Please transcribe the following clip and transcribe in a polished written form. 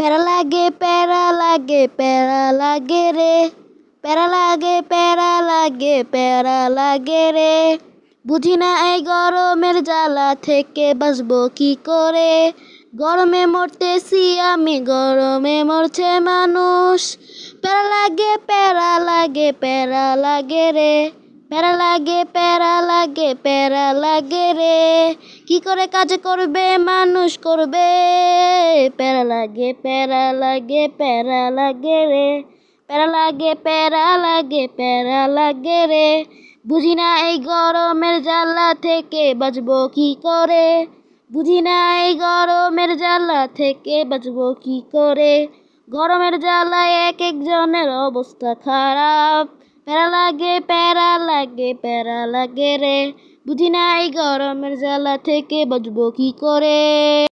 প্যারা লাগে রে, প্যারা লাগে রে। বুঝি না এই গরমের জ্বালা থেকে বাঁচবো কি করে। গরমে মরতেছি আমি, গরমে মরছে মানুষ। প্যারা লাগে রে, প্যারা লাগে রে। কি করে কাজ করবে মানুষ করবে। প্যারা লাগে রে, প্যারা লাগে রে। বুঝি না এই গরমের জ্বালা থেকে বাঁচবো কি করে। বুঝি না এই গরমের জ্বালা থেকে বাঁচবো কি করে। গরমের জ্বালায় এক একজনের অবস্থা খারাপ। প্যারা লাগে রে। বুঝি না এই গরমের জ্বালা থেকে বাঁচবো কি করে।